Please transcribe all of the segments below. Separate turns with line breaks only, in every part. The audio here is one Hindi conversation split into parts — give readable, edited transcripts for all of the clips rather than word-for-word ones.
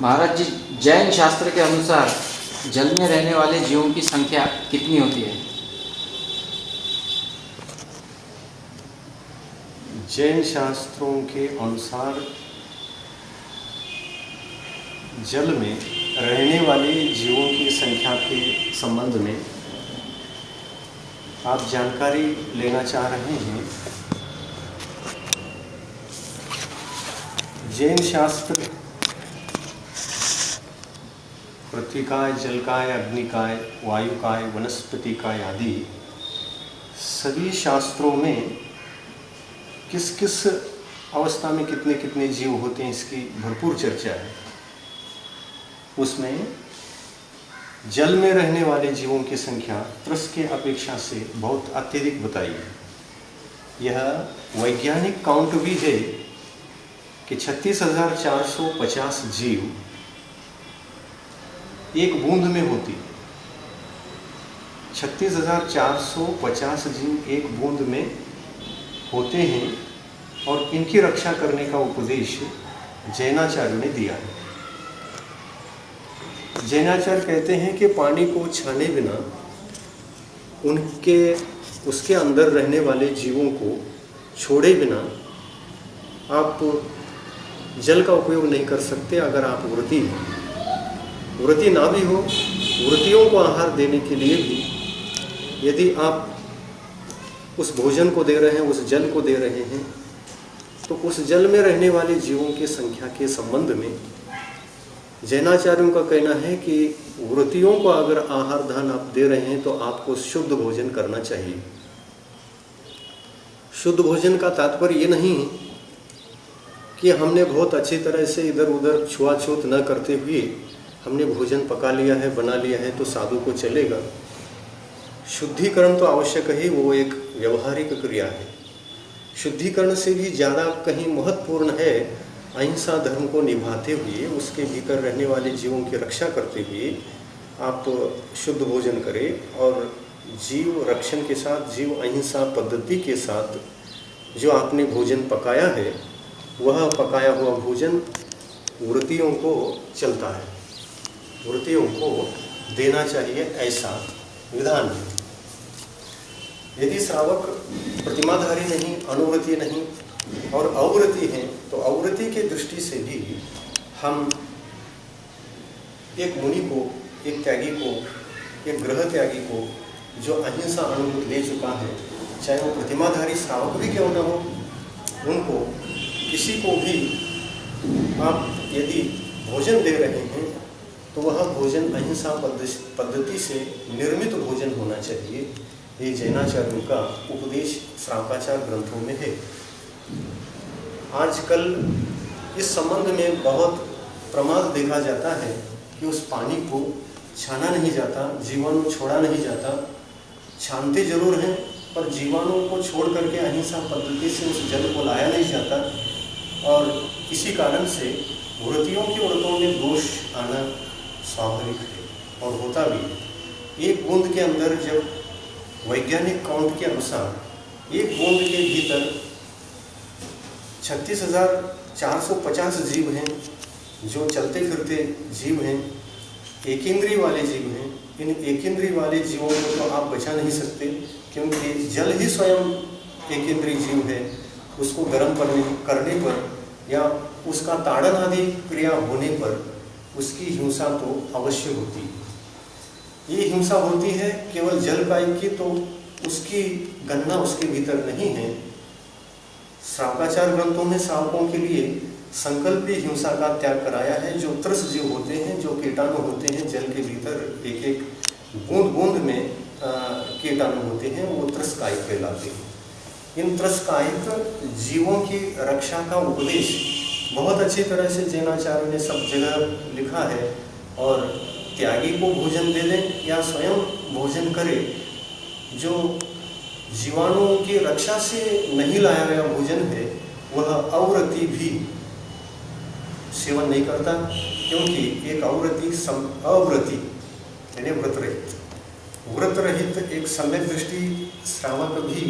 महाराज जी, जैन शास्त्र के अनुसार जल में रहने वाले जीवों की संख्या कितनी होती है?
जैन शास्त्रों के अनुसार जल में रहने वाले जीवों की संख्या के संबंध में आप जानकारी लेना चाह रहे हैं। जैन शास्त्र पृथ्वीकाय, जलकाय, अग्निकाय, वायुकाय, वनस्पतिकाय आदि सभी शास्त्रों में किस किस अवस्था में कितने कितने जीव होते हैं इसकी भरपूर चर्चा है। उसमें जल में रहने वाले जीवों की संख्या त्रस के अपेक्षा से बहुत अत्यधिक बताई है। यह वैज्ञानिक काउंट भी है कि 36,450 जीव एक बूंद में होती है। 36,450 जीव एक बूंद में होते हैं और इनकी रक्षा करने का उपदेश जैनाचार्यों ने दिया है। जैनाचार्य कहते हैं कि पानी को छाने बिना उसके अंदर रहने वाले जीवों को छोड़े बिना आप जल का उपयोग नहीं कर सकते। अगर आप व्रती हैं, व्रती ना भी हो, व्रतियों को आहार देने के लिए भी यदि आप उस भोजन को दे रहे हैं, उस जल को दे रहे हैं, तो उस जल में रहने वाले जीवों की संख्या के संबंध में जैनाचार्यों का कहना है कि व्रतियों को अगर आहार दान आप दे रहे हैं तो आपको शुद्ध भोजन करना चाहिए। शुद्ध भोजन का तात्पर्य ये नहीं कि हमने बहुत अच्छी तरह से इधर उधर छुआछूत न करते हुए हमने भोजन पका लिया है, बना लिया है तो साधु को चलेगा। शुद्धिकरण तो आवश्यक है, वो एक व्यवहारिक क्रिया है। शुद्धिकरण से भी ज़्यादा कहीं महत्वपूर्ण है अहिंसा धर्म को निभाते हुए, उसके भीतर रहने वाले जीवों की रक्षा करते हुए आप शुद्ध भोजन करें और जीव रक्षण के साथ, जीव अहिंसा पद्धति के साथ जो आपने भोजन पकाया है, वह पकाया हुआ भोजन व्रतियों को चलता है, व्रतियों को देना चाहिए, ऐसा विधान है। यदि श्रावक प्रतिमाधारी नहीं, अनुव्रती नहीं और अव्रती हैं, तो अव्रती के दृष्टि से भी हम एक मुनि को, एक त्यागी को, एक ग्रह त्यागी को जो अहिंसा अनुभूति ले चुका है, चाहे वो प्रतिमाधारी श्रावक भी क्यों न हो, उनको किसी को भी आप यदि भोजन दे रहे हैं तो वह भोजन अहिंसा पद्धति से निर्मित भोजन होना चाहिए। ये जैनाचार्यों का उपदेश श्रावकाचार ग्रंथों में है। आजकल इस संबंध में बहुत प्रमाद देखा जाता है कि उस पानी को छाना नहीं जाता, जीवाणु छोड़ा नहीं जाता। छानते जरूर हैं पर जीवाणुओं को छोड़ करके अहिंसा पद्धति से उस जल को लाया नहीं जाता और इसी कारण से व्रतियों के व्रतों में दोष आना स्वाभाविक है और होता भी है। एक बूंद के अंदर जब वैज्ञानिक काउंट के अनुसार एक बूंद के भीतर 36,450 जीव हैं जो चलते फिरते जीव हैं, एकेंद्रीय वाले जीव हैं। इन एकेंद्रीय वाले जीवों को तो आप बचा नहीं सकते क्योंकि जल ही स्वयं एकेंद्रीय जीव है। उसको गर्म करने पर या उसका ताड़न आदि क्रिया होने पर उसकी हिंसा तो अवश्य होती है। ये हिंसा होती है केवल जलकाय की, तो उसकी गणना उसके भीतर नहीं है। श्रावकाचार ग्रंथों में श्रावकों के लिए संकल्पी हिंसा का त्याग कराया है। जो त्रस जीव होते हैं, जो कीटाणु होते हैं जल के भीतर, एक एक बूंद बूंद में कीटाणु होते हैं, वो त्रसकायिक कहलाते हैं। इन त्रसकायिक जीवों की रक्षा का उपदेश बहुत अच्छी तरह से जैनाचार्यों ने सब जगह लिखा है। और त्यागी को भोजन दे दें या स्वयं भोजन करे, जो जीवाणुओं की रक्षा से नहीं लाया गया भोजन है वह अव्रती भी सेवन नहीं करता, क्योंकि एक अव्रती यानी व्रत रहित एक सम्यक दृष्टि श्रावक भी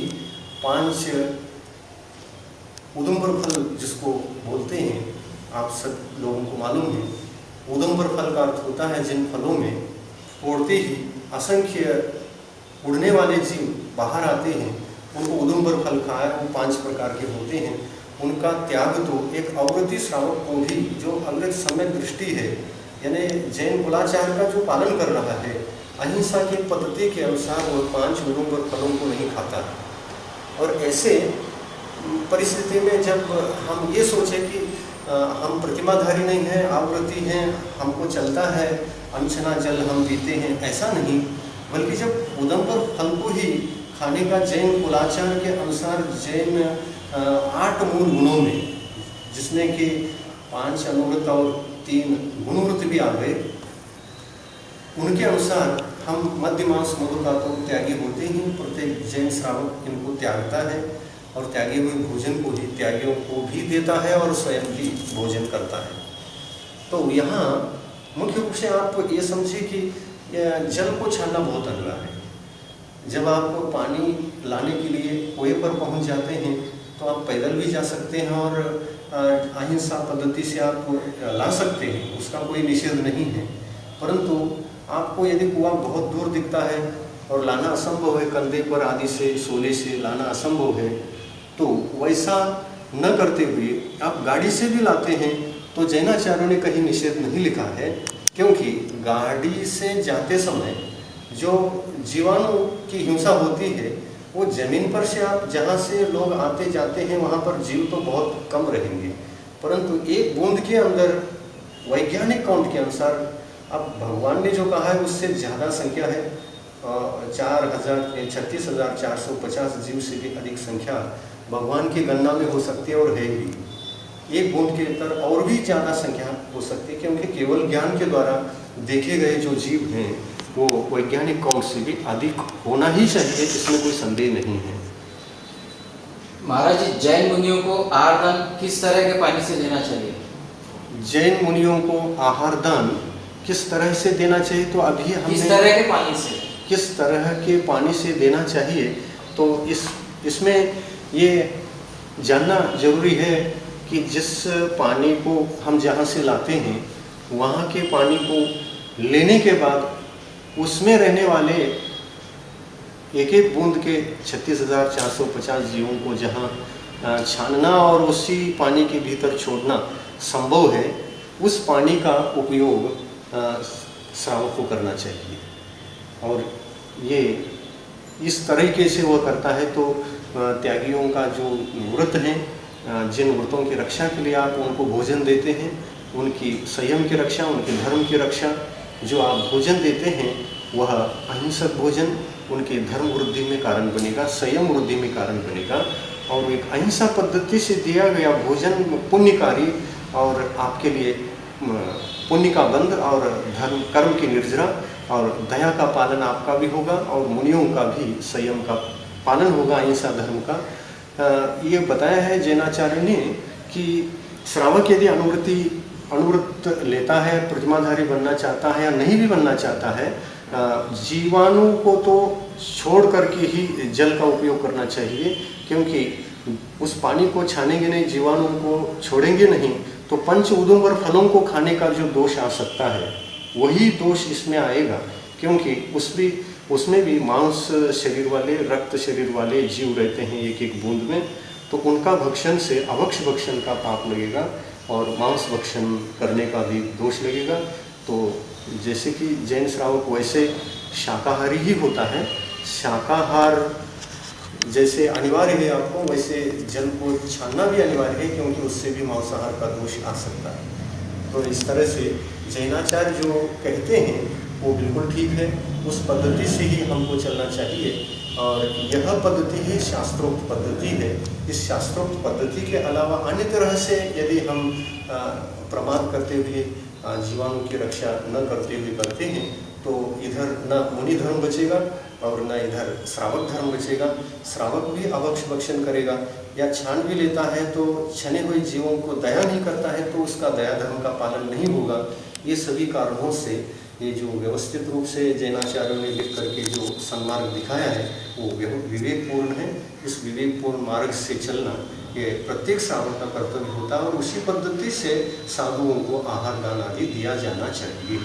5 उदुम्बर फल जिसको बोलते हैं, आप सब लोगों को मालूम है, उदुम्बर फल का अर्थ होता है जिन फलों में तोड़ते ही असंख्य उड़ने वाले जीव बाहर आते हैं, उनको उदुम्बर फल खाया। वो 5 प्रकार के होते हैं। उनका त्याग तो एक अवृत्ति श्रावक को भी, जो अमृत सम्यक दृष्टि है, यानी जैन कुलाचार का जो पालन कर रहा है, अहिंसा की पद्धति के अनुसार वह 5 उदुम्बर फलों को नहीं खाता। और ऐसे परिस्थिति में जब हम ये सोचें कि हम प्रतिमाधारी नहीं हैं, आवृत्ति हैं, हमको चलता है, अनछना जल हम पीते हैं, ऐसा नहीं, बल्कि जब उदुम्बर फल को ही खाने का जैन कुलाचार के अनुसार जैन 8 मूल गुणों में, जिसमें कि 5 अनुव्रत और 3 गुणव्रत भी आ गए, उनके अनुसार हम मध्यमांस मधु का तो त्यागी होते ही। प्रत्येक जैन श्रावक इनको त्यागता है और त्यागे हुए भोजन को ही त्यागियों को भी देता है और स्वयं भी भोजन करता है। तो यहाँ मुख्य रूप से आप ये समझिए कि जल को छानना बहुत अनिवार्य है। जब आप पानी लाने के लिए कुएं पर पहुँच जाते हैं तो आप पैदल भी जा सकते हैं और अहिंसा पद्धति से आप ला सकते हैं, उसका कोई निषेध नहीं है। परंतु आपको यदि कुआं बहुत दूर दिखता है और लाना असंभव है, कंधे पर आदि से सोले से लाना असंभव है, तो वैसा न करते हुए आप गाड़ी से भी लाते हैं तो जैनाचार्यों ने कहीं निषेध नहीं लिखा है, क्योंकि गाड़ी से जाते समय जो जीवाणु की हिंसा होती है वो जमीन पर से, आप जहाँ से लोग आते जाते हैं वहाँ पर जीव तो बहुत कम रहेंगे, परंतु एक बूंद के अंदर वैज्ञानिक काउंट के अनुसार, अब भगवान ने जो कहा है उससे ज़्यादा संख्या है, 36,450 जीव से भी अधिक संख्या भगवान की गणना में हो सकती है और है भी। एक बूंद के अंदर और भी ज़्यादा संख्या हो सकती है, क्योंकि केवल ज्ञान के द्वारा देखे गए जो जीव हैं वो वैज्ञानिक काउंट से भी अधिक होना ही चाहिए, इसमें कोई संदेह नहीं है।
महाराज जी, जैन मुनियों को आहार दान किस तरह के पानी से देना चाहिए?
जैन मुनियों को आहार दान किस तरह से देना चाहिए, तो अभी हमने
किस तरह के पानी से,
किस तरह के पानी से देना चाहिए, तो इसमें ये जानना जरूरी है कि जिस पानी को हम जहाँ से लाते हैं वहाँ के पानी को लेने के बाद उसमें रहने वाले एक एक बूंद के 36,450 जीवों को जहाँ छानना और उसी पानी के भीतर छोड़ना संभव है, उस पानी का उपयोग श्रावक को करना चाहिए। और ये इस तरीके से वह करता है तो त्यागियों का जो व्रत हैं, जिन व्रतों की रक्षा के लिए आप उनको भोजन देते हैं, उनकी संयम की रक्षा, उनके धर्म की रक्षा, जो आप भोजन देते हैं वह अहिंसक भोजन उनके धर्म वृद्धि में कारण बनेगा, संयम वृद्धि में कारण बनेगा। और एक अहिंसा पद्धति से दिया गया भोजन पुण्यकारी और आपके लिए पुण्य का बंध और धर्म कर्म की निर्जरा और दया का पालन आपका भी होगा और मुनियों का भी संयम का पालन होगा, अहिंसा धर्म का। ये बताया है जैनाचार्य ने कि श्रावक यदि अनुव्रत लेता है, प्रतिमाधारी बनना चाहता है या नहीं भी बनना चाहता है, जीवाणु को तो छोड़ करके ही जल का उपयोग करना चाहिए, क्योंकि उस पानी को छानेंगे नहीं, जीवाणु को छोड़ेंगे नहीं, तो पंच उदुम्बर फलों को खाने का जो दोष आ सकता है वही दोष इसमें आएगा, क्योंकि उसमें भी मांस शरीर वाले, रक्त शरीर वाले जीव रहते हैं एक एक बूंद में, तो उनका भक्षण से अभक्ष भक्षण का पाप लगेगा और मांस भक्षण करने का भी दोष लगेगा। तो जैसे कि जैन श्रावक वैसे शाकाहारी ही होता है, शाकाहार जैसे अनिवार्य है आपको, वैसे जल को छानना भी अनिवार्य है, क्योंकि उससे भी मांसाहार का दोष आ सकता है। तो इस तरह से जैनाचार्य जो कहते हैं वो बिल्कुल ठीक है, उस पद्धति से ही हमको चलना चाहिए। और यह पद्धति ही शास्त्रोक्त पद्धति है। इस शास्त्रोक्त पद्धति के अलावा अन्य तरह से यदि हम प्रमाद करते हुए जीवाणु की रक्षा न करते हुए करते हैं तो इधर न मुनि धर्म बचेगा और न इधर श्रावक धर्म बचेगा। श्रावक भी अभक्ष भक्षण करेगा या छान भी लेता है तो छने हुए जीवों को दया नहीं करता है तो उसका दया धर्म का पालन नहीं होगा। ये सभी कारणों से ये जो व्यवस्थित रूप से जैनाचार्यों ने लिख करके जो सन्मार्ग दिखाया है वो विवेकपूर्ण है। इस विवेकपूर्ण मार्ग से चलना ये प्रत्येक श्रावण का कर्तव्य होता है और उसी पद्धति से साधुओं को आहार दान आदि दिया जाना चाहिए।